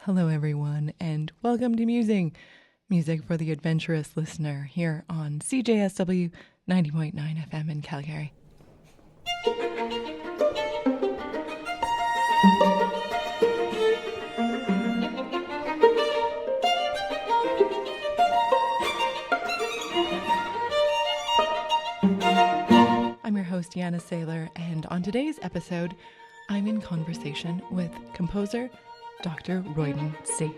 Hello, everyone, and welcome to Musing, music for the adventurous listener here on CJSW 90.9 FM in Calgary. I'm your host, Janna Sailor, and on today's episode, I'm in conversation with composer Dr. Roydon Tse.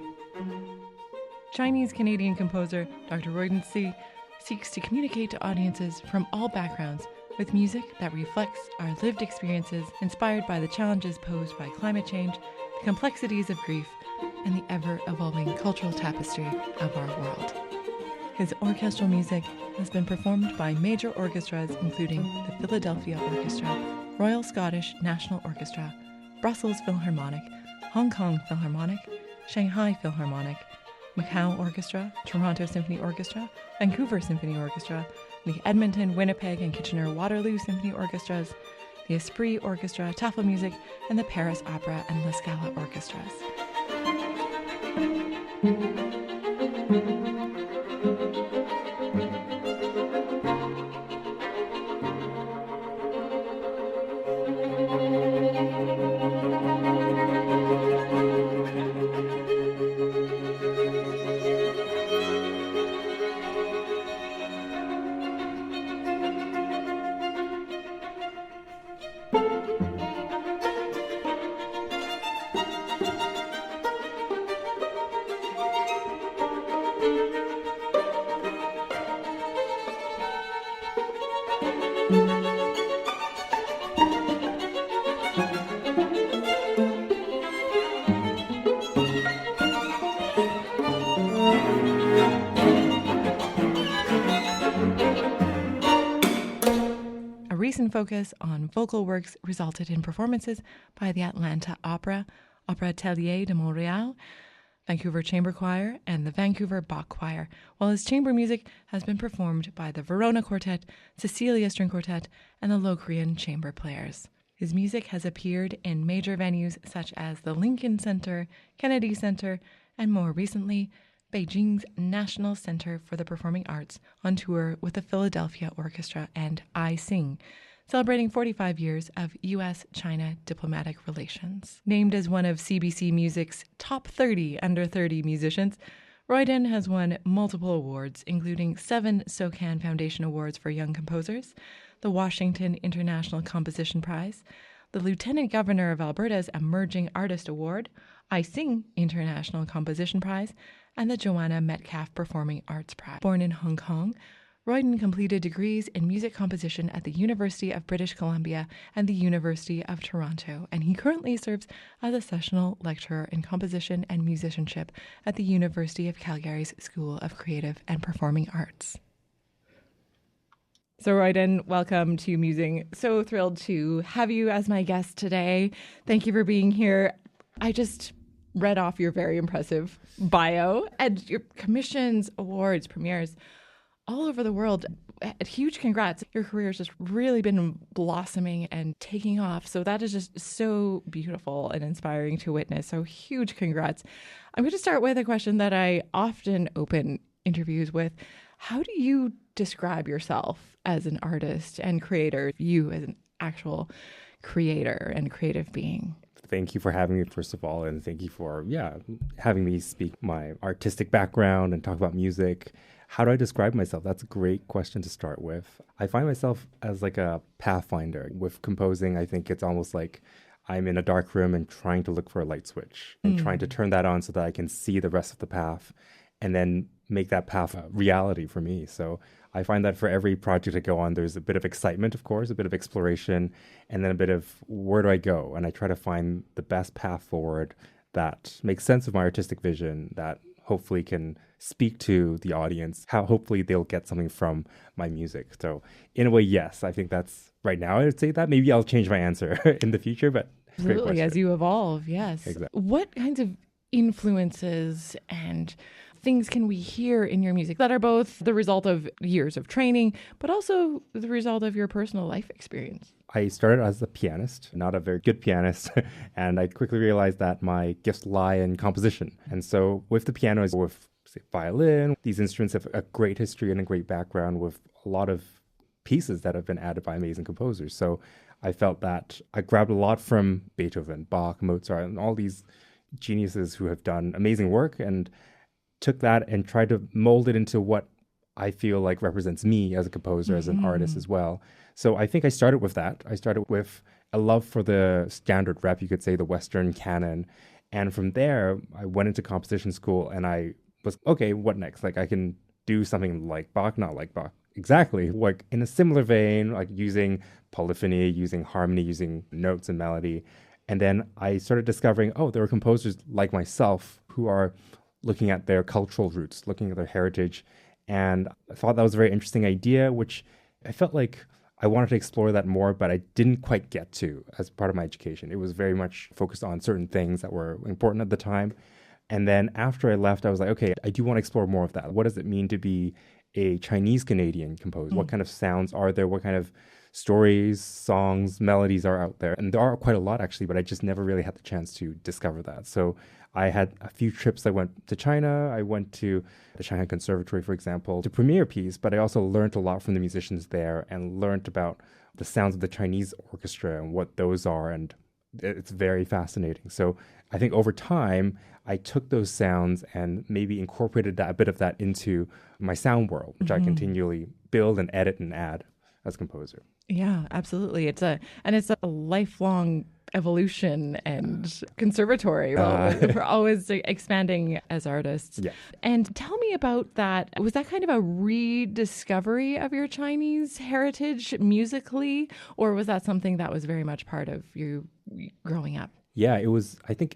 Chinese-Canadian composer Dr. Roydon Tse seeks to communicate to audiences from all backgrounds with music that reflects our lived experiences, inspired by the challenges posed by climate change, the complexities of grief, and the ever-evolving cultural tapestry of our world. His orchestral music has been performed by major orchestras including the Philadelphia Orchestra, Royal Scottish National Orchestra, Brussels Philharmonic, Hong Kong Philharmonic, Shanghai Philharmonic, Macau Orchestra, Toronto Symphony Orchestra, Vancouver Symphony Orchestra, the Edmonton, Winnipeg, and Kitchener-Waterloo Symphony Orchestras, the Esprit Orchestra, Tafel Music, and the Paris Opera and La Scala Orchestras. Recent focus on vocal works resulted in performances by the Atlanta Opera, Opera Atelier de Montréal, Vancouver Chamber Choir, and the Vancouver Bach Choir, while his chamber music has been performed by the Verona Quartet, Cecilia String Quartet, and the Locrian Chamber Players. His music has appeared in major venues such as the Lincoln Center, Kennedy Center, and more recently, Beijing's National Center for the Performing Arts, on tour with the Philadelphia Orchestra and iSing, celebrating 45 years of U.S.-China diplomatic relations. Named as one of CBC Music's top 30 under 30 musicians, Roydon has won multiple awards, including 7 SOCAN Foundation Awards for Young Composers, the Washington International Composition Prize, the Lieutenant Governor of Alberta's Emerging Artist Award, iSing International Composition Prize, and the Joanna Metcalf Performing Arts Prize. Born in Hong Kong, Roydon completed degrees in music composition at the University of British Columbia and the University of Toronto, and he currently serves as a sessional lecturer in composition and musicianship at the University of Calgary's School of Creative and Performing Arts. So Roydon, welcome to Musing. So thrilled to have you as my guest today. Thank you for being here. I just read off your very impressive bio and your commissions, awards, premieres all over the world. Huge congrats. Your career has just really been blossoming and taking off. So that is just so beautiful and inspiring to witness. So huge congrats. I'm going to start with a question that I often open interviews with. How do you describe yourself as an artist and creator, you as an actual creator and creative being? Thank you for having me, first of all, and thank you for, having me speak my artistic background and talk about music. How do I describe myself? That's a great question to start with. I find myself as like a pathfinder. With composing, I think it's almost like I'm in a dark room and trying to look for a light switch and trying to turn that on so that I can see the rest of the path and then make that path a reality for me. So I find that for every project I go on, there's a bit of excitement, of course, a bit of exploration, and then a bit of where do I go? And I try to find the best path forward that makes sense of my artistic vision, that hopefully can speak to the audience, how hopefully they'll get something from my music. So in a way, yes, I think that's right now I would say that. Maybe I'll change my answer in the future, but Absolutely, as you evolve, yes. Exactly. What kinds of influences and things can we hear in your music that are both the result of years of training, but also the result of your personal life experience? I started as a pianist, not a very good pianist, and I quickly realized that my gifts lie in composition. And so with the piano, with say, violin, these instruments have a great history and a great background with a lot of pieces that have been added by amazing composers. So I felt that I grabbed a lot from Beethoven, Bach, Mozart, and all these geniuses who have done amazing work, and took that and tried to mold it into what I feel like represents me as a composer, as an artist as well. So I think I started with that. I started with a love for the standard rep, you could say, the Western canon. And from there, I went into composition school and I was, okay, what next? Like I can do something like Bach, not like Bach. Exactly. Like in a similar vein, like using polyphony, using harmony, using notes and melody. And then I started discovering, oh, there are composers like myself who are looking at their cultural roots, looking at their heritage. And I thought that was a very interesting idea, which I felt like I wanted to explore that more, but I didn't quite get to as part of my education. It was very much focused on certain things that were important at the time. And then after I left, I was like, okay, I do want to explore more of that. What does it mean to be a Chinese Canadian composer? What kind of sounds are there? What kind of stories, songs, melodies are out there? And there are quite a lot actually, but I just never really had the chance to discover that. So I had a few trips. I went to China. I went to the Shanghai Conservatory, for example, to premiere a piece, but I also learned a lot from the musicians there and learned about the sounds of the Chinese orchestra and what those are. And it's very fascinating. So I think over time, I took those sounds and maybe incorporated that, a bit of that into my sound world, which I continually build and edit and add as a composer. Yeah, absolutely. It's a lifelong evolution and conservatory. We're always expanding as artists. Yeah. And tell me about that. Was that kind of a rediscovery of your Chinese heritage musically, or was that something that was very much part of you growing up? Yeah, it was, I think,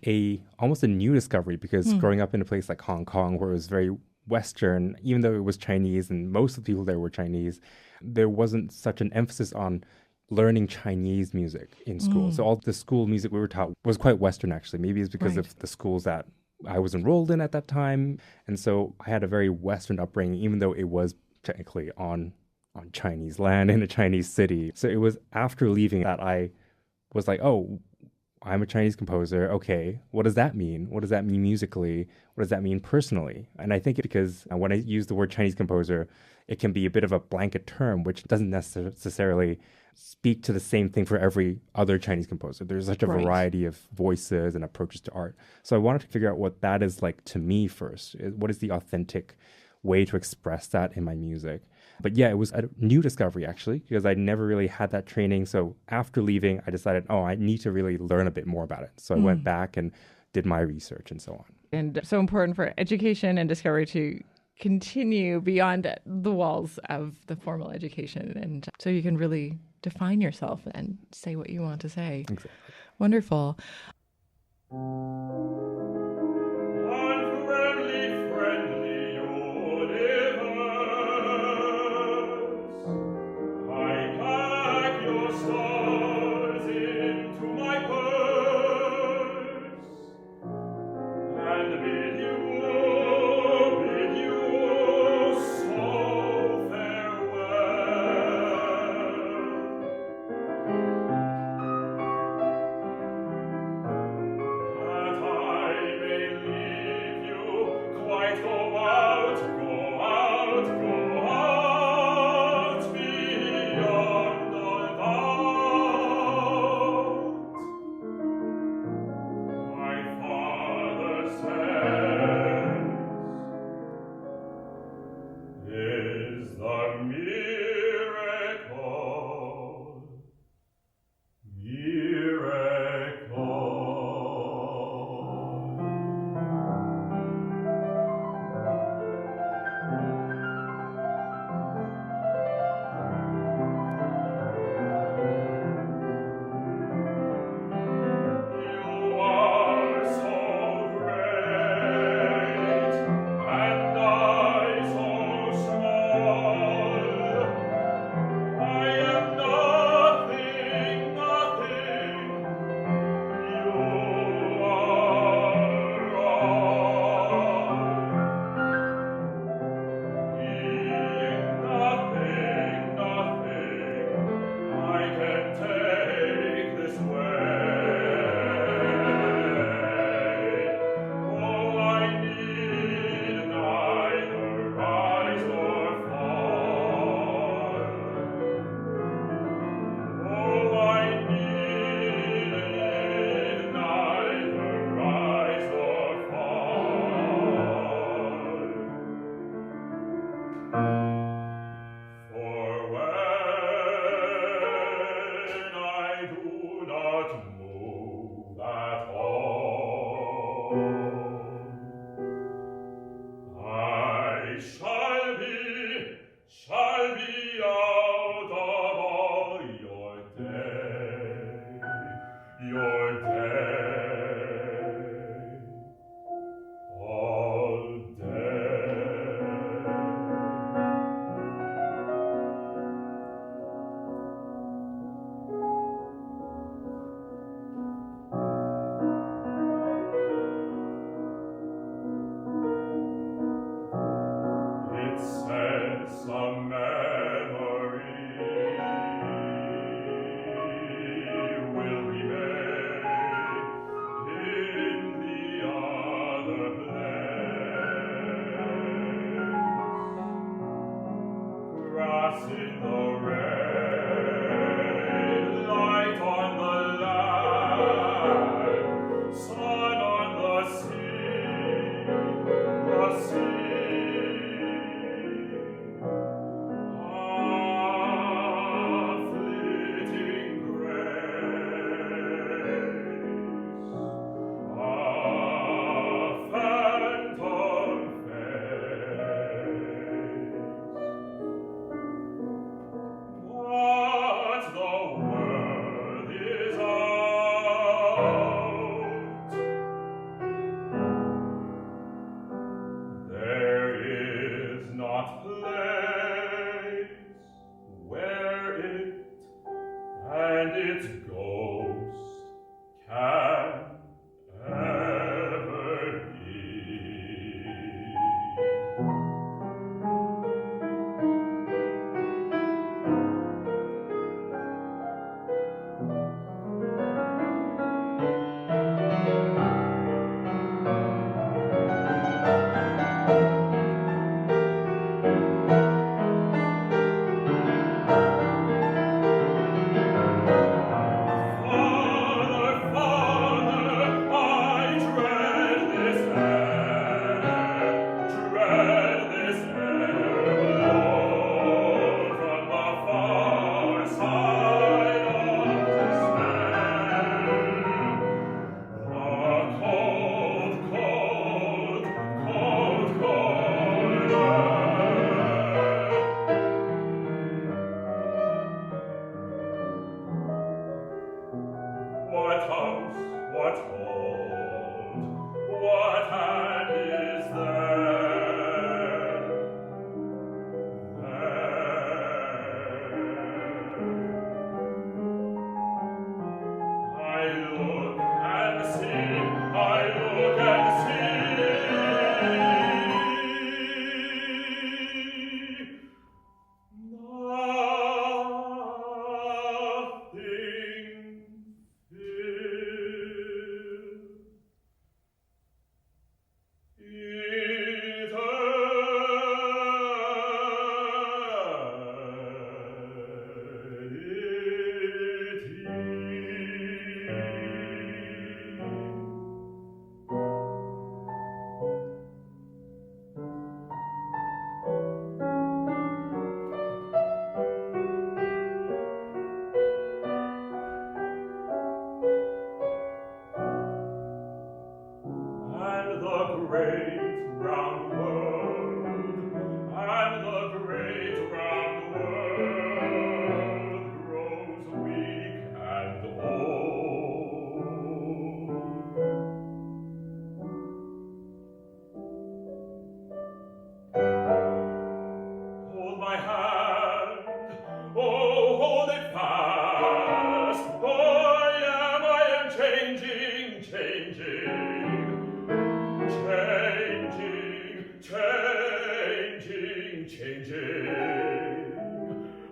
almost a new discovery because growing up in a place like Hong Kong, where it was very Western, even though it was Chinese and most of the people there were Chinese, there wasn't such an emphasis on learning Chinese music in school. So all the school music we were taught was quite Western, actually. Maybe it's because of the schools that I was enrolled in at that time. And so I had a very Western upbringing, even though it was technically on Chinese land in a Chinese city. So it was after leaving that I was like, oh, I'm a Chinese composer. Okay, what does that mean? What does that mean musically? What does that mean personally? And I think because when I use the word Chinese composer, it can be a bit of a blanket term, which doesn't necessarily speak to the same thing for every other Chinese composer. There's such a variety of voices and approaches to art. So I wanted to figure out what that is like to me first. What is the authentic way to express that in my music? But yeah, it was a new discovery actually, because I never really had that training. So after leaving, I decided, oh, I need to really learn a bit more about it. So I went back and did my research and so on. And so important for education and discovery to continue beyond the walls of the formal education. And so you can really define yourself and say what you want to say. Exactly. Wonderful.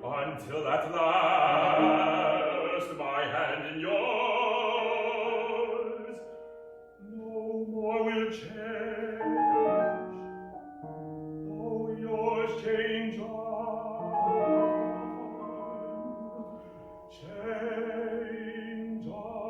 Until at last my hand in yours no more will change, though yours change on, change on.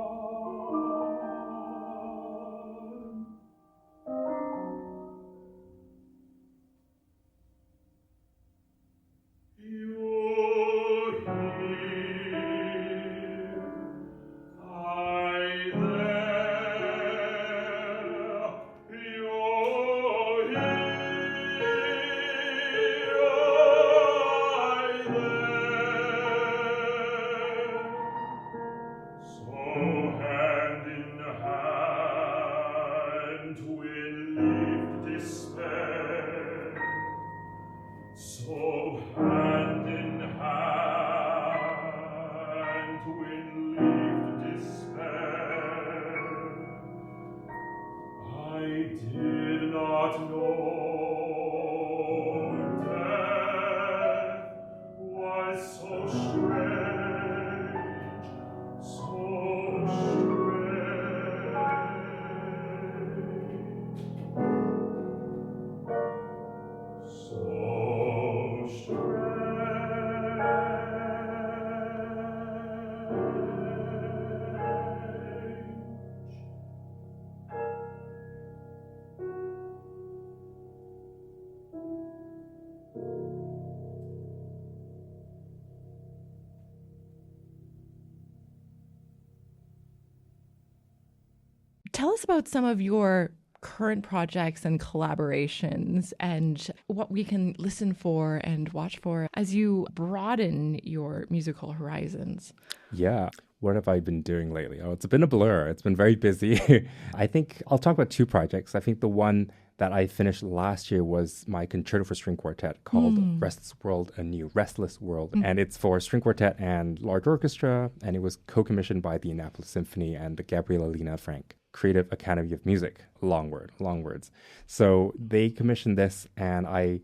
Tell us about some of your current projects and collaborations and what we can listen for and watch for as you broaden your musical horizons. Yeah. What have I been doing lately? Oh, it's been a blur. It's been very busy. I think I'll talk about two projects. I think the one that I finished last year was my Concerto for String Quartet called Restless World Anew, Restless World. And it's for string quartet and large orchestra, and it was co-commissioned by the Annapolis Symphony and the Gabriela Lina Frank Creative Academy of Music. Long words. So they commissioned this, and I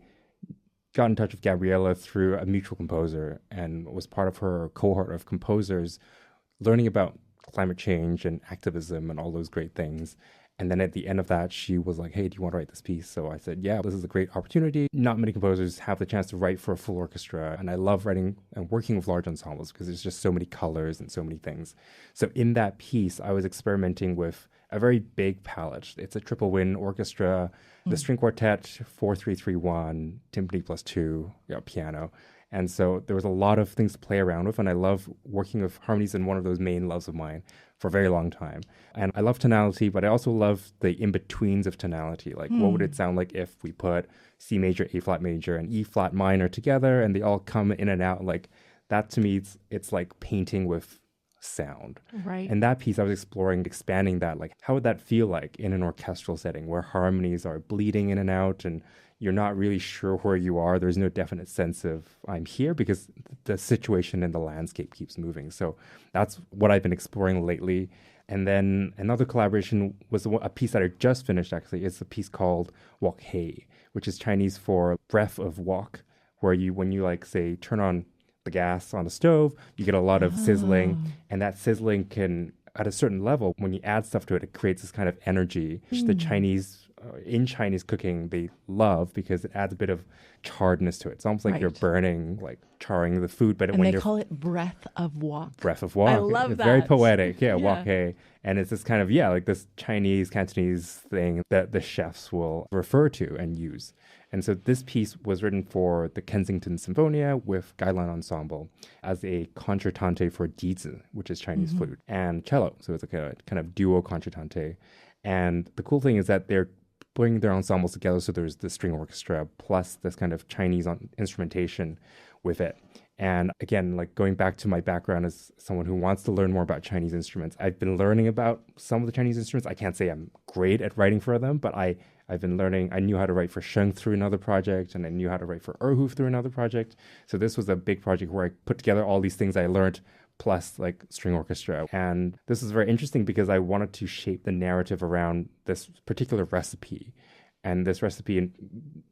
got in touch with Gabriela through a mutual composer and was part of her cohort of composers learning about climate change and activism and all those great things. And then at the end of that, she was like, hey, do you want to write this piece? So I said, yeah, this is a great opportunity. Not many composers have the chance to write for a full orchestra. And I love writing and working with large ensembles because there's just so many colors and so many things. So in that piece, I was experimenting with a very big palette. It's a triple wind orchestra, the string quartet, 4-3-3-1, timpani plus 2, piano. And so there was a lot of things to play around with, and I love working with harmonies in one of those main loves of mine for a very long time. And I love tonality, but I also love the in-betweens of tonality. Like, what would it sound like if we put C major, A flat major, and E flat minor together, and they all come in and out? Like, that to me, it's like painting with sound. Right. And that piece, I was exploring, expanding that. Like, how would that feel like in an orchestral setting where harmonies are bleeding in and out, and you're not really sure where you are. There's no definite sense of I'm here because the situation and the landscape keeps moving. So that's what I've been exploring lately. And then another collaboration was a piece that I just finished, actually. It's a piece called Wok Hei, which is Chinese for breath of wok, where you, when you like say, turn on the gas on the stove, you get a lot of sizzling, and that sizzling can, at a certain level, when you add stuff to it, it creates this kind of energy, which the Chinese in Chinese cooking they love because it adds a bit of charredness to it. It's almost like you're burning, like charring the food. But and when they you're call it breath of wok. Breath of wok. I love it's that. Very poetic. Yeah, wok hei. And it's this kind of, like this Chinese, Cantonese thing that the chefs will refer to and use. And so this piece was written for the Kensington Symphonia with Gailan Ensemble as a concertante for dizi, which is Chinese flute, and cello. So it's like a kind of duo concertante. And the cool thing is that they're bringing their ensembles together. So there's the string orchestra plus this kind of Chinese instrumentation with it. And again, like going back to my background as someone who wants to learn more about Chinese instruments, I've been learning about some of the Chinese instruments. I can't say I'm great at writing for them, but I've been learning. I knew how to write for Sheng through another project, and I knew how to write for Erhoof through another project. So this was a big project where I put together all these things I learned plus like string orchestra. And this is very interesting because I wanted to shape the narrative around this particular recipe. And this recipe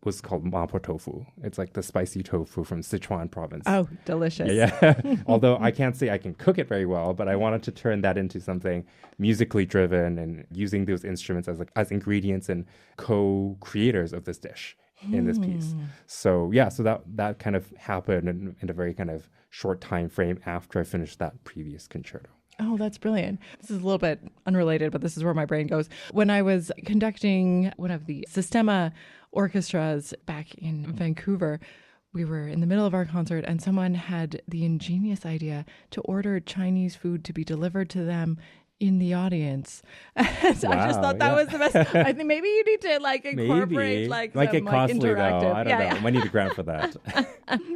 was called mapo tofu. It's like the spicy tofu from Sichuan province. Oh, delicious. Yeah. Although I can't say I can cook it very well, but I wanted to turn that into something musically driven and using those instruments as ingredients and co-creators of this dish in this piece. So yeah, so that kind of happened in a very kind of short time frame after I finished that previous concerto. Oh, that's brilliant. This is a little bit unrelated, but this is where my brain goes. When I was conducting one of the Sistema orchestras back in Vancouver, we were in the middle of our concert and someone had the ingenious idea to order Chinese food to be delivered to them in the audience. So I just thought that was the best. I think maybe you need to incorporate might some get costly interactive. though. I don't know. Might need a grant for that.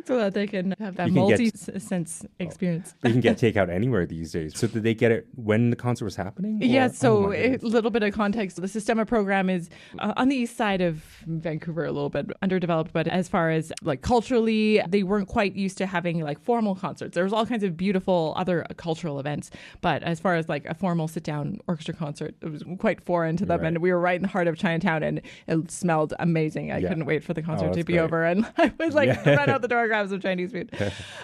So that they can have that You can multi-sense experience. You can get takeout anywhere these days. So did they get it when the concert was happening? Yeah, so my a goodness. little bit of context. The Sistema program is on the east side of Vancouver, a little bit underdeveloped, but as far as like culturally, they weren't quite used to having like formal concerts. There was all kinds of beautiful other cultural events, but as far as like a formal sit-down orchestra concert, it was quite foreign to them. Right. And we were right in the heart of Chinatown and it smelled amazing. I couldn't wait for the concert to that's be great. over. And I was like, run out the door, grab some Chinese food.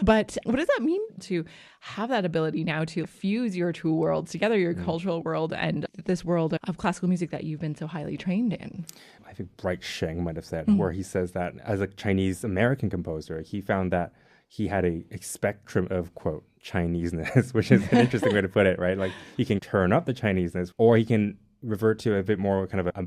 But what does that mean to have that ability now to fuse your two worlds together, your cultural world and this world of classical music that you've been so highly trained in? I think Bright Sheng might have said, where he says that as a Chinese American composer, he found that he had a spectrum of, quote, Chineseness, which is an interesting way to put it, right? Like he can turn up the Chineseness, or he can revert to a bit more kind of a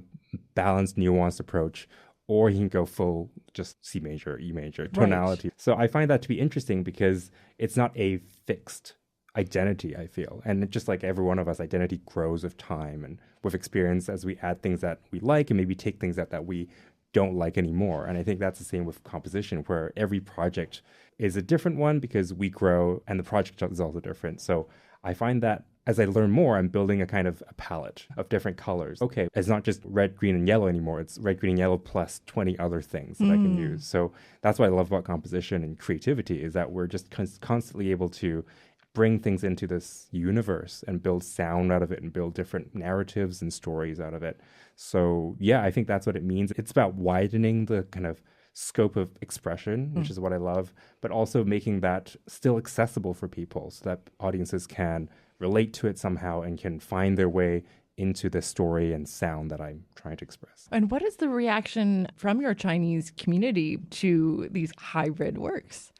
balanced, nuanced approach, or he can go full just C major, E major tonality. Right. So I find that to be interesting because it's not a fixed identity, I feel. And just like every one of us, identity grows with time and with experience as we add things that we like and maybe take things that we don't like anymore. And I think that's the same with composition, where every project is a different one because we grow and the project is also different. So I find that as I learn more, I'm building a kind of a palette of different colors. Okay, it's not just red, green, and yellow anymore. It's red, green, and yellow plus 20 other things that I can use. So that's what I love about composition and creativity, is that we're just constantly able to bring things into this universe and build sound out of it and build different narratives and stories out of it. So yeah, I think that's what it means. It's about widening the kind of scope of expression, which is what I love, but also making that still accessible for people so that audiences can relate to it somehow and can find their way into the story and sound that I'm trying to express. And what is the reaction from your Chinese community to these hybrid works?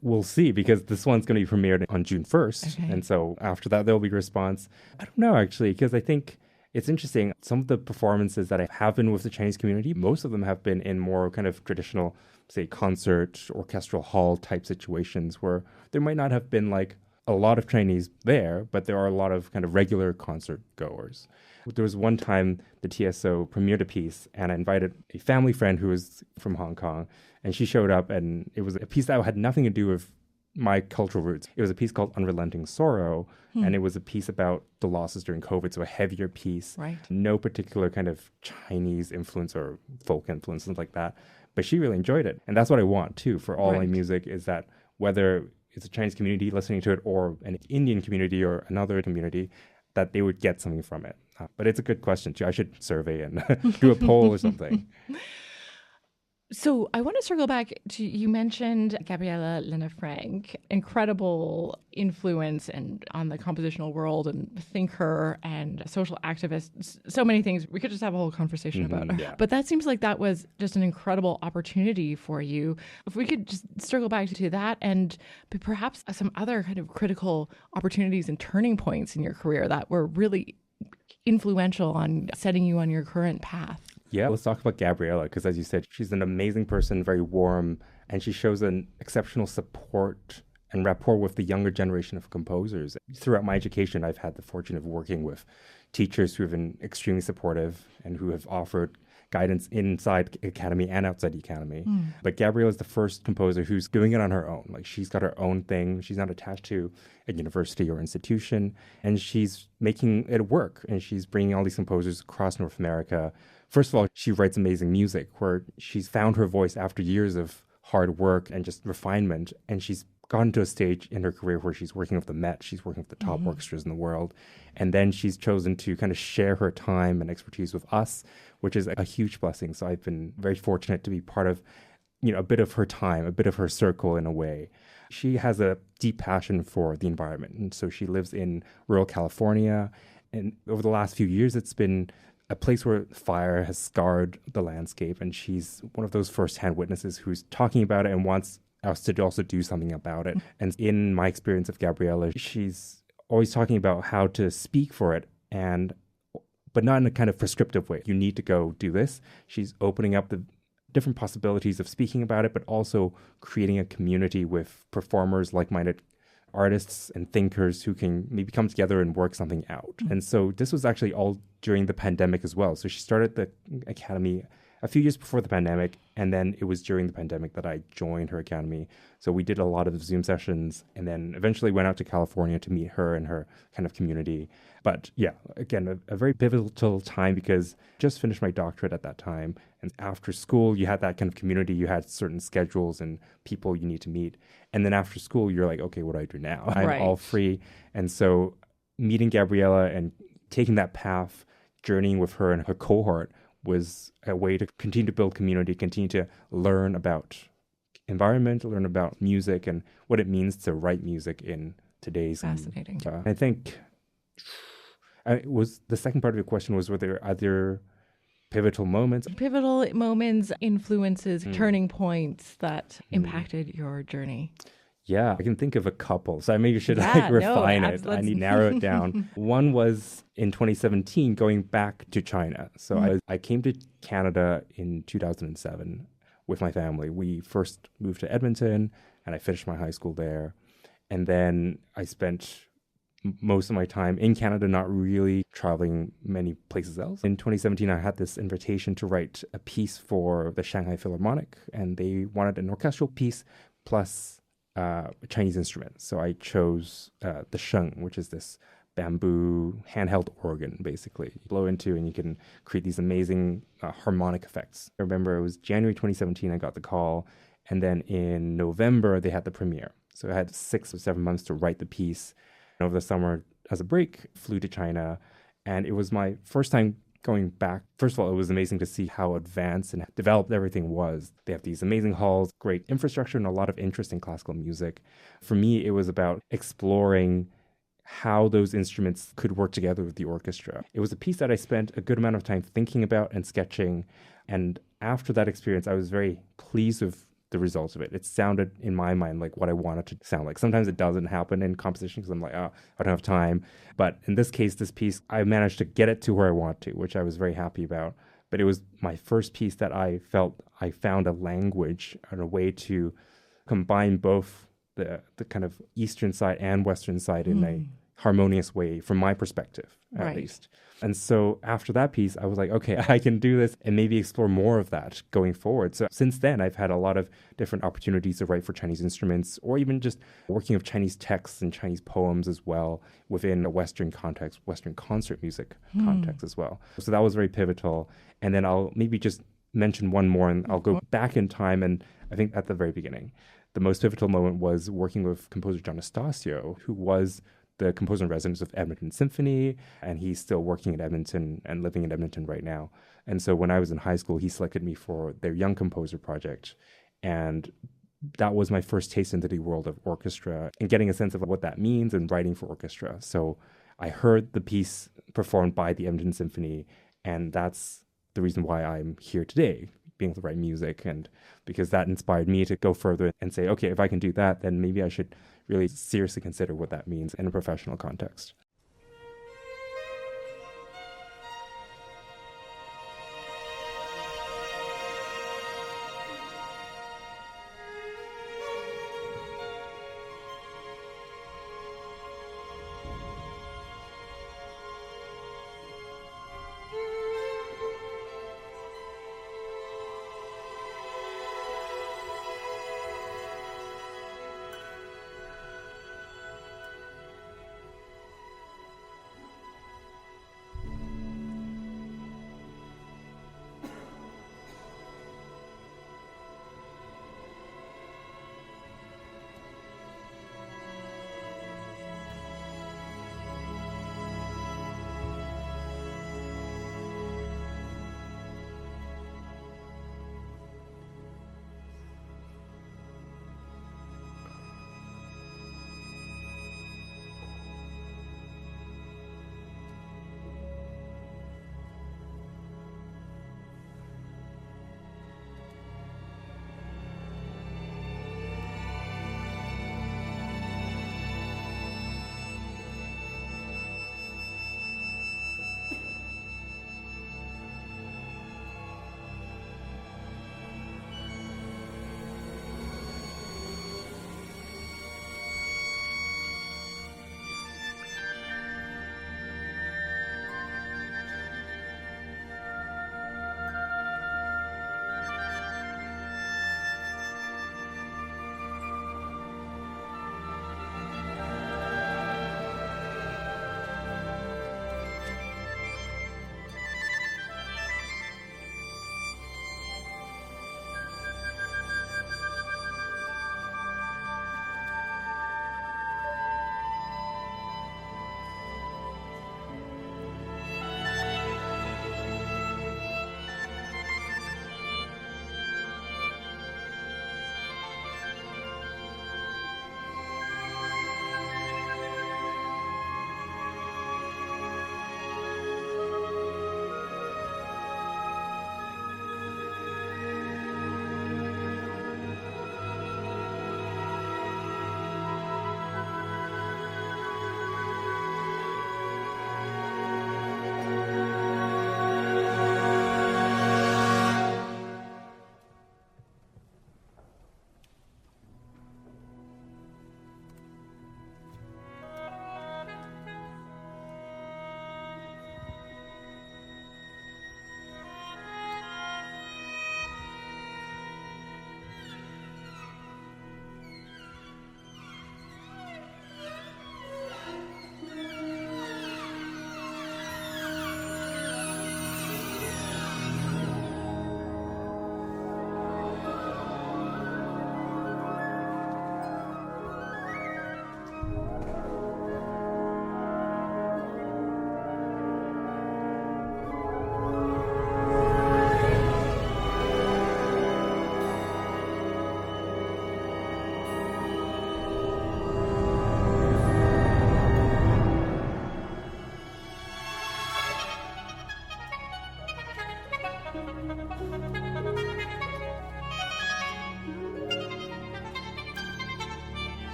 We'll see, because this one's going to be premiered on June 1st. Okay. And so after that, there'll be a response. I don't know, actually, because I think it's interesting. Some of the performances that I have been with the Chinese community, most of them have been in more kind of traditional, say, concert, orchestral hall type situations where there might not have been like a lot of Chinese there, but there are a lot of kind of regular concert goers. There was one time the TSO premiered a piece and I invited a family friend who was from Hong Kong, and she showed up, and it was a piece that had nothing to do with my cultural roots. It was a piece called Unrelenting Sorrow, and it was a piece about the losses during COVID, so a heavier piece. Right. No particular kind of Chinese influence or folk influence, something like that. But she really enjoyed it. And that's what I want, too, for all my music, is that whether it's a Chinese community listening to it or an Indian community or another community, that they would get something from it. But it's a good question, too. I should survey and do a poll or something. So I want to circle back to, you mentioned Gabriela Lena-Frank, incredible influence and on the compositional world and thinker and social activist, so many things. We could just have a whole conversation about her. Yeah. But that seems like that was just an incredible opportunity for you. If we could just circle back to that and perhaps some other kind of critical opportunities and turning points in your career that were really influential on setting you on your current path. Yeah, let's talk about Gabriela, because as you said, she's an amazing person, very warm, and she shows an exceptional support and rapport with the younger generation of composers. Throughout my education, I've had the fortune of working with teachers who have been extremely supportive and who have offered guidance inside Academy and outside the Academy. But Gabriella is the first composer who's doing it on her own. Like, she's got her own thing. She's not attached to a university or institution, and she's making it work. And she's bringing all these composers across North America. First of all, she writes amazing music where she's found her voice after years of hard work and just refinement. And she's gotten to a stage in her career where she's working with the Met, she's working with the top orchestras in the world. And then she's chosen to kind of share her time and expertise with us, which is a huge blessing. So I've been very fortunate to be part of, a bit of her time, a bit of her circle in a way. She has a deep passion for the environment. And so she lives in rural California. And over the last few years, it's been a place where fire has scarred the landscape. And she's one of those firsthand witnesses who's talking about it and wants us to also do something about it. And in my experience of Gabriella, she's always talking about how to speak for it, but not in a kind of prescriptive way. You need to go do this. She's opening up the different possibilities of speaking about it, but also creating a community with performers, like-minded artists and thinkers who can maybe come together and work something out. And so this was actually all during the pandemic as well. So she started the Academy a few years before the pandemic, and then it was during the pandemic that I joined her academy. So we did a lot of Zoom sessions, and then eventually went out to California to meet her and her kind of community. But yeah, again, a very pivotal time because I just finished my doctorate at that time. And after school, you had that kind of community. You had certain schedules and people you need to meet. And then after school, you're like, okay, what do I do now? I'm all free. And so meeting Gabriella and taking that path, journeying with her and her cohort, was a way to continue to build community, continue to learn about environment, learn about music and what it means to write music in today's. Fascinating. I think was the second part of your question was, were there other pivotal moments? Pivotal moments, influences, turning points that impacted your journey. Yeah, I can think of a couple. So I maybe should refine it. I need to narrow it down. One was in 2017, going back to China. So I came to Canada in 2007 with my family. We first moved to Edmonton, and I finished my high school there. And then I spent most of my time in Canada, not really traveling many places else. In 2017, I had this invitation to write a piece for the Shanghai Philharmonic, and they wanted an orchestral piece plus Chinese instruments. So I chose the Sheng, which is this bamboo handheld organ, basically. You blow into and you can create these amazing harmonic effects. I remember it was January 2017, I got the call. And then in November, they had the premiere. So I had 6 or 7 months to write the piece. And over the summer, as a break, flew to China. And it was my first time going back. First of all, it was amazing to see how advanced and developed everything was. They have these amazing halls, great infrastructure, and a lot of interest in classical music. For me, it was about exploring how those instruments could work together with the orchestra. It was a piece that I spent a good amount of time thinking about and sketching. And after that experience, I was very pleased with the results of it. It sounded, in my mind, like what I wanted to sound like. Sometimes it doesn't happen in composition because I'm like, oh, I don't have time. But in this case, this piece, I managed to get it to where I want to, which I was very happy about. But it was my first piece that I felt I found a language and a way to combine both the kind of Eastern side and Western side in a harmonious way, from my perspective, at least. And so after that piece, I was like, okay, I can do this and maybe explore more of that going forward. So since then, I've had a lot of different opportunities to write for Chinese instruments, or even just working with Chinese texts and Chinese poems as well within a Western context, Western concert music context as well. So that was very pivotal. And then I'll maybe just mention one more, and I'll go back in time. And I think at the very beginning, the most pivotal moment was working with composer Janna Sailor, who was the composer in residence of Edmonton Symphony, and he's still working at Edmonton and living in Edmonton right now. And so when I was in high school, he selected me for their Young Composer project. And that was my first taste into the world of orchestra and getting a sense of what that means and writing for orchestra. So I heard the piece performed by the Edmonton Symphony, and that's the reason why I'm here today, being able to write music, and because that inspired me to go further and say, okay, if I can do that, then maybe I should really seriously consider what that means in a professional context.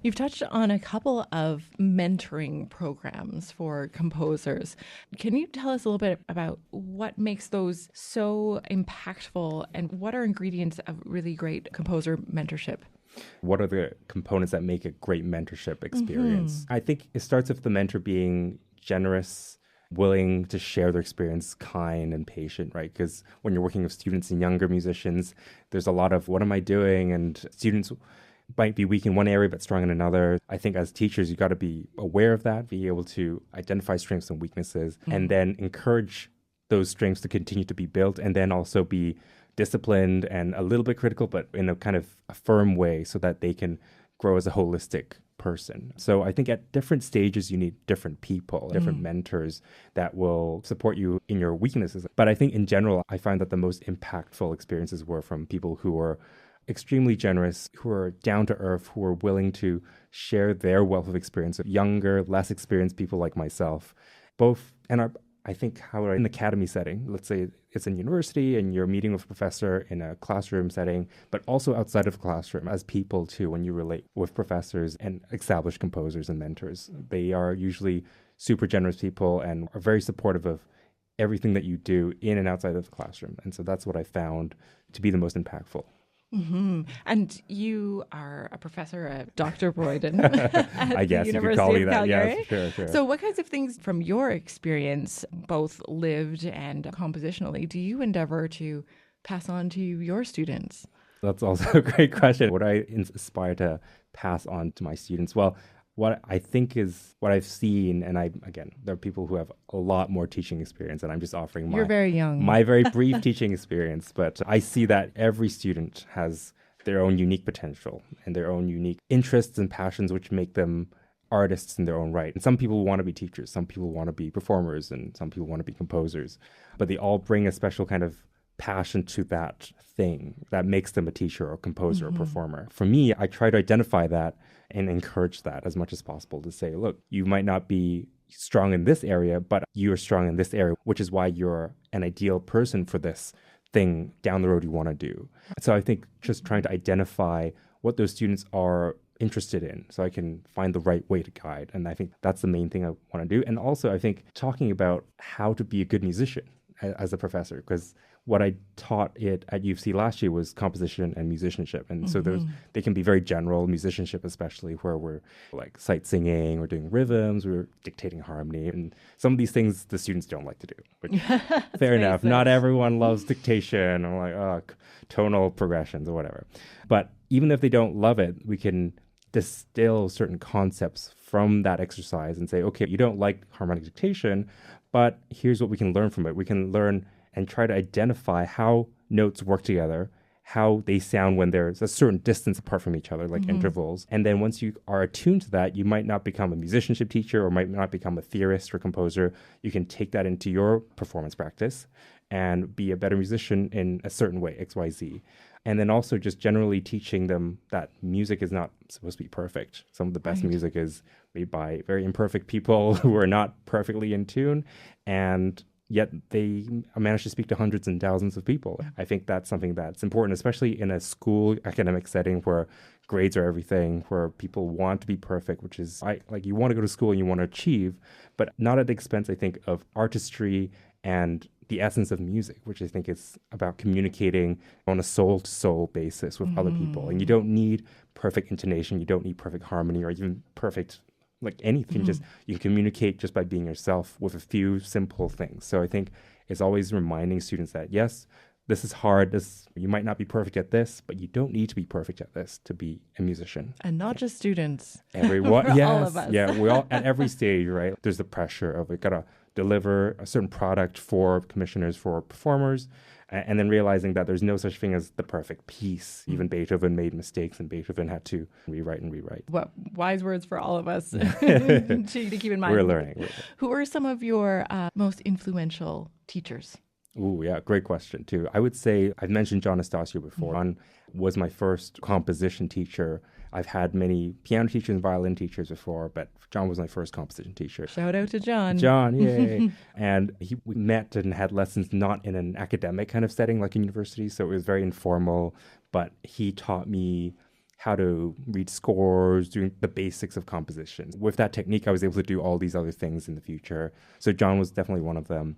You've touched on a couple of mentoring programs for composers. Can you tell us a little bit about what makes those so impactful and what are ingredients of really great composer mentorship? What are the components that make a great mentorship experience? I think it starts with the mentor being generous, willing to share their experience, kind and patient, right? Because when you're working with students and younger musicians, there's a lot of what am I doing? And students might be weak in one area but strong in another. I think as teachers, you got to be aware of that, be able to identify strengths and weaknesses, and then encourage those strengths to continue to be built, and then also be disciplined and a little bit critical, but in a kind of a firm way so that they can grow as a holistic person. So I think at different stages, you need different people, different mentors that will support you in your weaknesses. But I think in general, I find that the most impactful experiences were from people who are extremely generous, who are down to earth, who are willing to share their wealth of experience with younger, less experienced people like myself, both and are, I think, how in an academy setting, let's say it's in university and you're meeting with a professor in a classroom setting, but also outside of the classroom as people too, when you relate with professors and established composers and mentors. They are usually super generous people and are very supportive of everything that you do in and outside of the classroom. And so that's what I found to be the most impactful. And you are a professor at Dr. Roydon at I guess the you could call University me of that. Calgary. Yes, sure. So what kinds of things from your experience, both lived and compositionally, do you endeavor to pass on to your students? That's also a great question. What I aspire to pass on to my students? Well, what I think is what I've seen, and again, there are people who have a lot more teaching experience, and I'm just offering You're very young. my very brief teaching experience. But I see that every student has their own unique potential and their own unique interests and passions, which make them artists in their own right. And some people want to be teachers, some people want to be performers, and some people want to be composers. But they all bring a special kind of passion to that thing that makes them a teacher or composer or performer. For me, I try to identify that and encourage that as much as possible to say, look, you might not be strong in this area, but you're strong in this area, which is why you're an ideal person for this thing down the road you want to do. So I think just trying to identify what those students are interested in so I can find the right way to guide. And I think that's the main thing I want to do. And also I think talking about how to be a good musician as a professor, because what I taught it at U of C last year was composition and musicianship. And so they can be very general, musicianship especially, where we're like sight singing, we're doing rhythms, we're dictating harmony. And some of these things the students don't like to do. Which, fair enough. Not everyone loves dictation or like tonal progressions or whatever. But even if they don't love it, we can distill certain concepts from that exercise and say, okay, you don't like harmonic dictation, but here's what we can learn from it. We can learn and try to identify how notes work together, how they sound when there's a certain distance apart from each other, like intervals. And then once you are attuned to that, you might not become a musicianship teacher or might not become a theorist or composer. You can take that into your performance practice and be a better musician in a certain way, X, Y, Z. And then also just generally teaching them that music is not supposed to be perfect. Some of the best music is made by very imperfect people who are not perfectly in tune, and yet they manage to speak to hundreds and thousands of people. I think that's something that's important, especially in a school academic setting where grades are everything, where people want to be perfect, which is like you want to go to school and you want to achieve, but not at the expense, I think, of artistry and the essence of music, which I think is about communicating on a soul-to-soul basis with other people. And you don't need perfect intonation, you don't need perfect harmony or even perfect like anything. Just you can communicate just by being yourself with a few simple things. So I think it's always reminding students that yes, this is hard. You might not be perfect at this, but you don't need to be perfect at this to be a musician. And not just students. Everyone, yes, all of us. Yeah, we all at every stage, right? There's the pressure of we gotta deliver a certain product for commissioners, for performers, and then realizing that there's no such thing as the perfect piece. Even Beethoven made mistakes, and Beethoven had to rewrite and rewrite. What wise words for all of us to keep in mind. We're learning. Who are some of your most influential teachers? Ooh, yeah, great question, too. I would say I've mentioned John Estacio before. John was my first composition teacher. I've had many piano teachers and violin teachers before, but John was my first composition teacher. Shout out to John. John, yay. And we met and had lessons not in an academic kind of setting like a university, so it was very informal, but he taught me how to read scores, doing the basics of composition. With that technique, I was able to do all these other things in the future. So John was definitely one of them.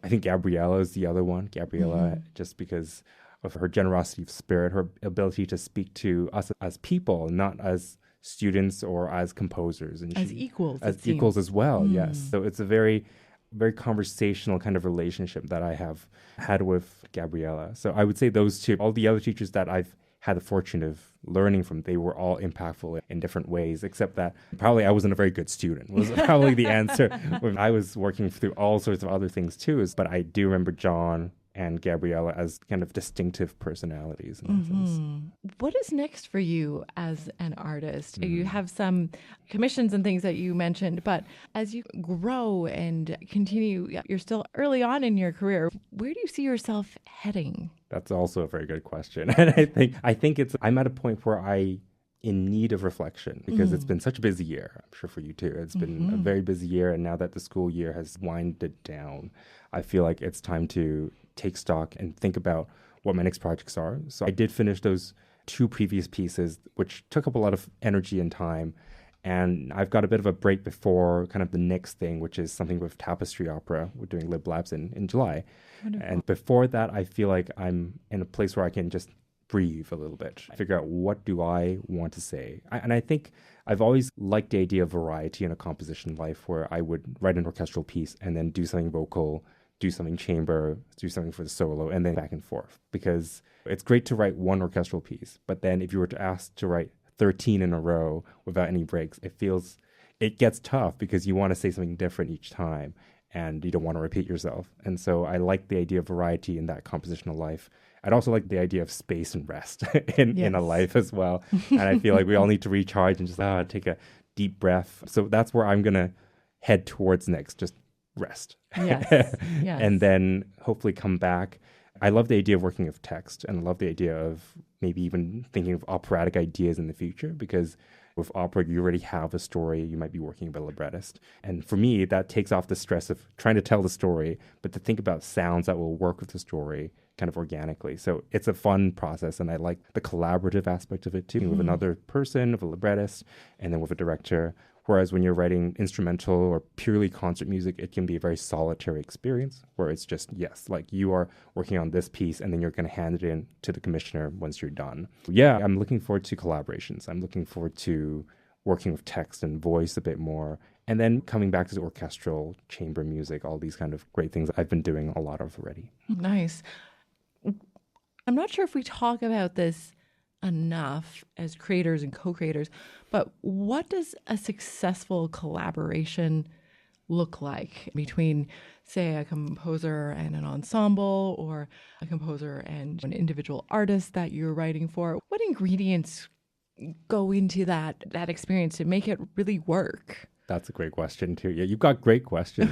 I think Gabriella is the other one. Gabriella, just because of her generosity of spirit, her ability to speak to us as people, not as students or as composers. And as equals. As equals as well, yes. So it's a very, very conversational kind of relationship that I have had with Gabriella. So I would say those two. All the other teachers that I've had the fortune of learning from, they were all impactful in different ways, except that probably I wasn't a very good student, was probably the answer. When I was working through all sorts of other things too, but I do remember John and Gabriella as kind of distinctive personalities in that sense. What is next for you as an artist? You have some commissions and things that you mentioned, but as you grow and continue, you're still early on in your career. Where do you see yourself heading? That's also a very good question. And I think I'm at a point where in need of reflection because it's been such a busy year. I'm sure for you too. It's been a very busy year. And now that the school year has winded down, I feel like it's time to take stock and think about what my next projects are. So I did finish those 2 previous pieces, which took up a lot of energy and time. And I've got a bit of a break before kind of the next thing, which is something with Tapestry Opera. We're doing Lib Labs in July. Wonderful. And before that, I feel like I'm in a place where I can just breathe a little bit, figure out what do I want to say. And I think I've always liked the idea of variety in a composition life where I would write an orchestral piece and then do something vocal, do something chamber, do something for the solo, and then back and forth. Because it's great to write one orchestral piece, but then if you were to ask to write 13 in a row without any breaks, it gets tough because you want to say something different each time and you don't want to repeat yourself. And so I like the idea of variety in that compositional life. I'd also like the idea of space and rest in a life as well. And I feel like we all need to recharge and just take a deep breath. So that's where I'm going to head towards next, just rest. Yes. And then hopefully come back. I love the idea of working with text, and I love the idea of maybe even thinking of operatic ideas in the future, because with opera, you already have a story. You might be working with a librettist. And for me, that takes off the stress of trying to tell the story, but to think about sounds that will work with the story kind of organically. So it's a fun process, and I like the collaborative aspect of it too, with another person, with a librettist, and then with a director. Whereas when you're writing instrumental or purely concert music, it can be a very solitary experience where it's just, like you are working on this piece and then you're going to hand it in to the commissioner once you're done. Yeah, I'm looking forward to collaborations. I'm looking forward to working with text and voice a bit more. And then coming back to the orchestral, chamber music, all these kind of great things I've been doing a lot of already. Nice. I'm not sure if we talk about this enough as creators and co-creators, but what does a successful collaboration look like between, say, a composer and an ensemble, or a composer and an individual artist that you're writing for? What ingredients go into that experience to make it really work? That's a great question, too. Yeah, you've got great questions.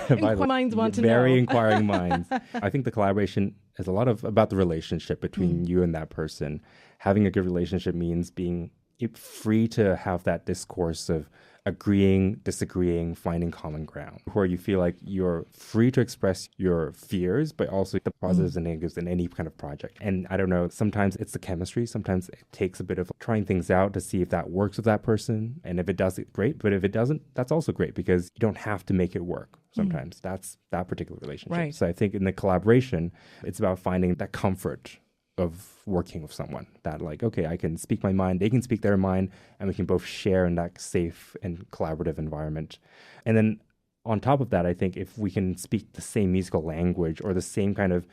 Minds want to know. Very inquiring minds. I think the collaboration is a lot about the relationship between you and that person. Having a good relationship means being free to have that discourse of agreeing, disagreeing, finding common ground, where you feel like you're free to express your fears, but also the positives and negatives in any kind of project. And I don't know, sometimes it's the chemistry. Sometimes it takes a bit of trying things out to see if that works with that person. And if it does, it's great. But if it doesn't, that's also great, because you don't have to make it work. Sometimes that's that particular relationship. Right. So I think in the collaboration, it's about finding that comfort of working with someone that, like, okay, I can speak my mind, they can speak their mind, and we can both share in that safe and collaborative environment. And then on top of that, I think if we can speak the same musical language or the same kind of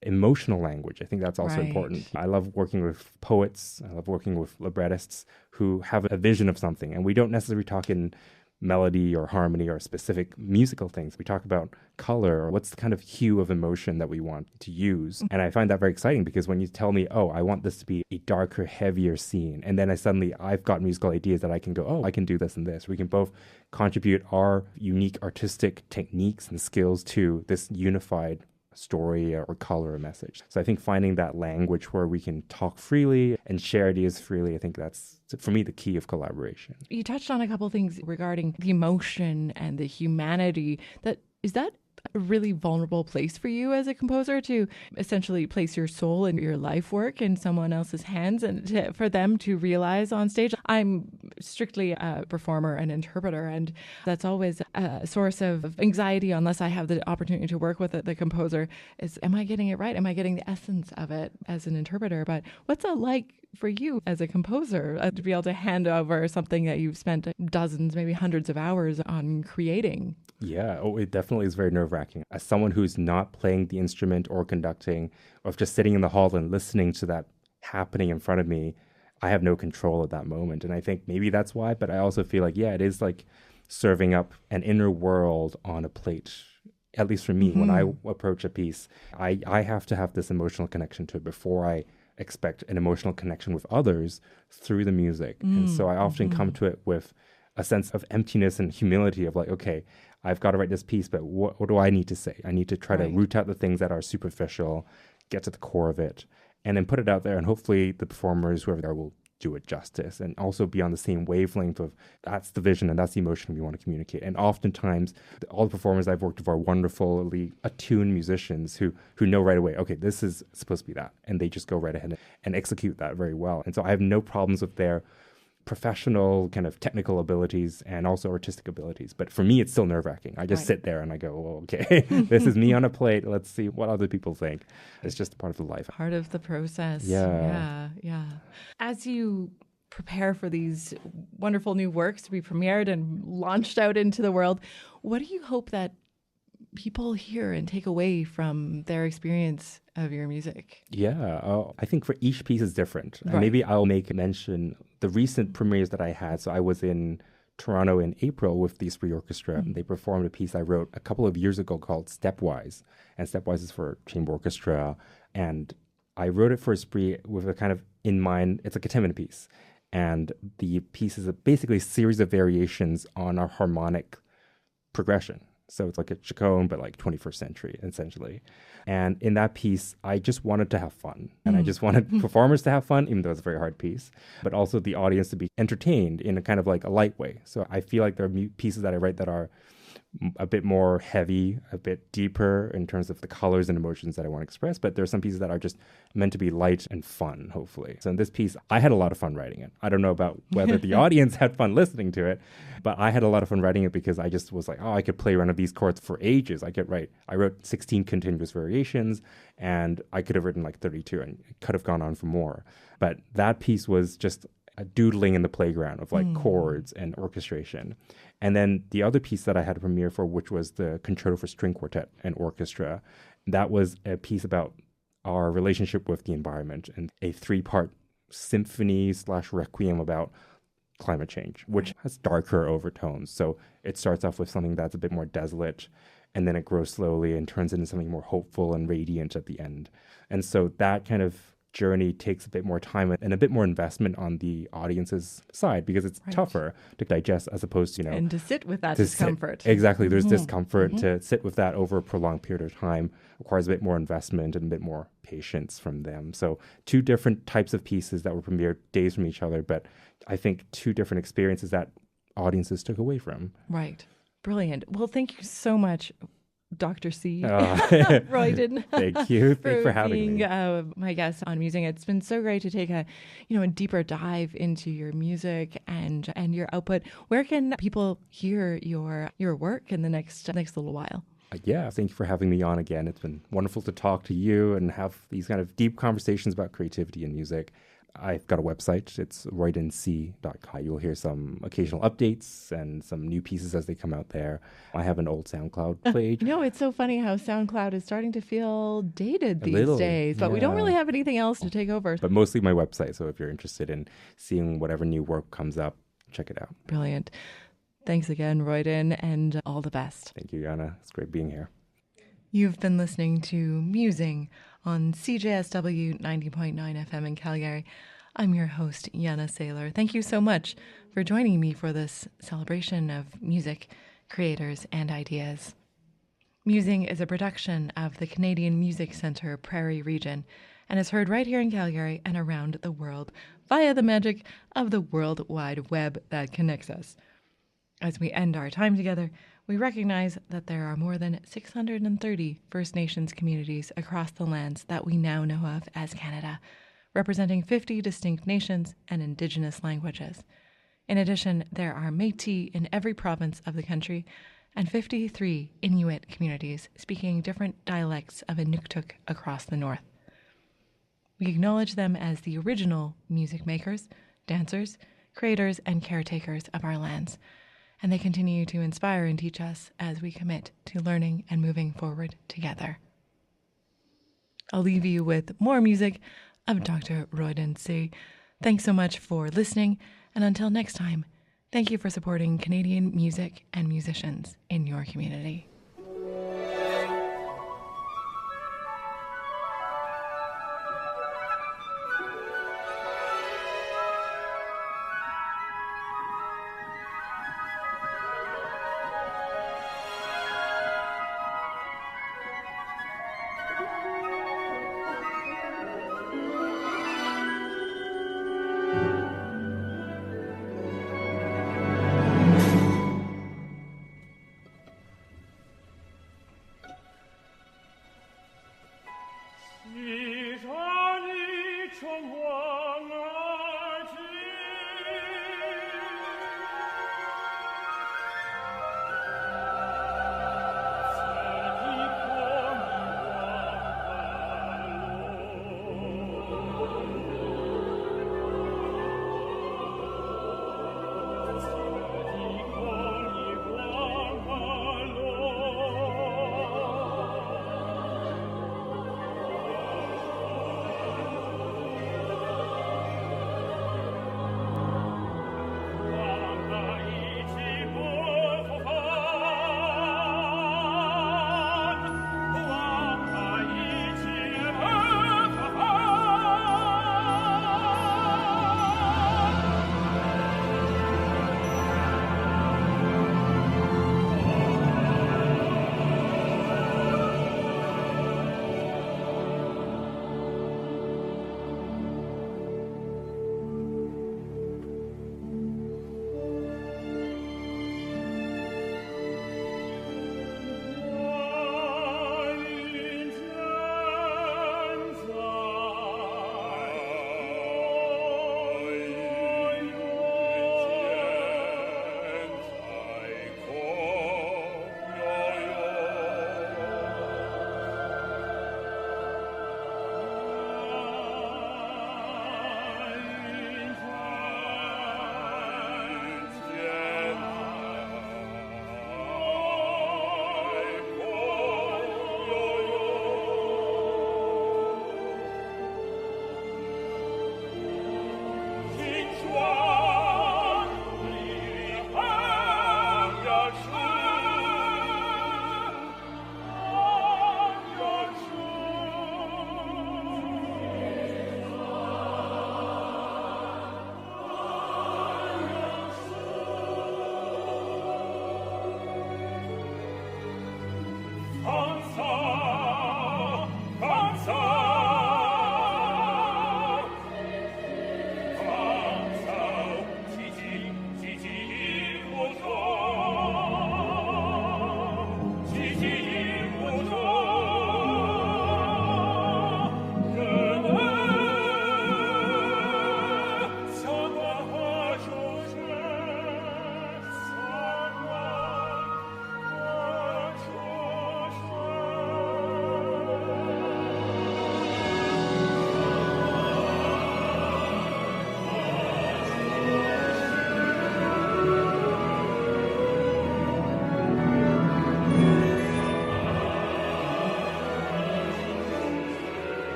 emotional language, I think that's also important. I love working with poets. I love working with librettists who have a vision of something, and we don't necessarily talk in melody or harmony or specific musical things. We talk about color, or what's the kind of hue of emotion that we want to use. And I find that very exciting, because when you tell me, oh, I want this to be a darker, heavier scene, and then I've got musical ideas that I can go, oh, I can do this and this. We can both contribute our unique artistic techniques and skills to this unified story or color or message. So I think finding that language where we can talk freely and share ideas freely, I think that's, for me, the key of collaboration. You touched on a couple of things regarding the emotion and the humanity. Is that a really vulnerable place for you as a composer to essentially place your soul and your life work in someone else's hands and for them to realize on stage. I'm strictly a performer and interpreter, and that's always a source of anxiety unless I have the opportunity to work with the composer is, am I getting it right? Am I getting the essence of it as an interpreter? But what's it like for you as a composer to be able to hand over something that you've spent dozens, maybe hundreds of hours on creating? Yeah, it definitely is very nerve-wracking. As someone who's not playing the instrument or conducting, or just sitting in the hall and listening to that happening in front of me, I have no control at that moment. And I think maybe that's why, but I also feel like, yeah, it is like serving up an inner world on a plate. At least for me, when I approach a piece, I have to have this emotional connection to it before I expect an emotional connection with others through the music. And so I often come to it with a sense of emptiness and humility of like, okay, I've got to write this piece, but what do I need to say? I need to try to root out the things that are superficial, get to the core of it, and then put it out there. And hopefully the performers, whoever they are, will do it justice and also be on the same wavelength of that's the vision and that's the emotion we want to communicate. And oftentimes, all the performers I've worked with are wonderfully attuned musicians who know right away, okay, this is supposed to be that. And they just go right ahead and execute that very well. And so I have no problems with their professional kind of technical abilities and also artistic abilities. But for me, it's still nerve-wracking. I just sit there and I go, well, okay, this is me on a plate. Let's see what other people think. It's just part of the life. Part of the process. Yeah. As you prepare for these wonderful new works to be premiered and launched out into the world, what do you hope that people hear and take away from their experience of your music? Yeah, I think for each piece is different. And maybe I'll make mention the recent premieres that I had. So I was in Toronto in April with the Esprit Orchestra. And they performed a piece I wrote a couple of years ago called Stepwise. And Stepwise is for chamber orchestra. And I wrote it for Esprit with a kind of in mind, it's like a 10-minute piece. And the piece is basically a series of variations on our harmonic progression. So it's like a chaconne, but like 21st century, essentially. And in that piece, I just wanted to have fun. And I just wanted performers to have fun, even though it's a very hard piece, but also the audience to be entertained in a kind of like a light way. So I feel like there are pieces that I write that are a bit more heavy, a bit deeper in terms of the colors and emotions that I want to express. But there are some pieces that are just meant to be light and fun, hopefully. So in this piece, I had a lot of fun writing it. I don't know about whether the audience had fun listening to it, but I had a lot of fun writing it because I just was like, oh, I could play one of these chords for ages. I wrote 16 continuous variations and I could have written like 32 and it could have gone on for more. But that piece was just a doodling in the playground of like chords and orchestration. And then the other piece that I had a premiere for, which was the Concerto for String Quartet and Orchestra, that was a piece about our relationship with the environment and a 3-part symphony / requiem about climate change, which has darker overtones. So it starts off with something that's a bit more desolate, and then it grows slowly and turns into something more hopeful and radiant at the end. And so that kind of journey takes a bit more time and a bit more investment on the audience's side because it's tougher to digest as opposed to, and to sit with that discomfort. Exactly. There's discomfort. To sit with that over a prolonged period of time requires a bit more investment and a bit more patience from them. So 2 different types of pieces that were premiered days from each other, but I think 2 different experiences that audiences took away from. Right. Brilliant. Well, thank you so much, Dr. C. Roydon. Thank you. Thanks for having me. My guest on Musing. It's been so great to take a deeper dive into your music and your output. Where can people hear your work in the next little while? Yeah, thank you for having me on again. It's been wonderful to talk to you and have these kind of deep conversations about creativity and music. I've got a website. It's roydentse.com. You'll hear some occasional updates and some new pieces as they come out there. I have an old SoundCloud page. It's so funny how SoundCloud is starting to feel dated these days, but we don't really have anything else to take over. But mostly my website. So if you're interested in seeing whatever new work comes up, check it out. Brilliant. Thanks again, Roydon, and all the best. Thank you, Janna. It's great being here. You've been listening to Musing on CJSW 90.9 FM in Calgary. I'm your host, Janna Sailor. Thank you so much for joining me for this celebration of music, creators, and ideas. Musing is a production of the Canadian Music Centre Prairie Region and is heard right here in Calgary and around the world via the magic of the World Wide Web that connects us. As we end our time together, We recognize that there are more than 630 First Nations communities across the lands that we now know of as Canada, representing 50 distinct nations and Indigenous languages. In addition, there are Métis in every province of the country and 53 Inuit communities speaking different dialects of Inuktitut across the north. We acknowledge them as the original music makers, dancers, creators, and caretakers of our lands, and they continue to inspire and teach us as we commit to learning and moving forward together. I'll leave you with more music of Dr. Roydon Tse. Thanks so much for listening, and until next time, thank you for supporting Canadian music and musicians in your community.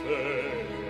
Sheng,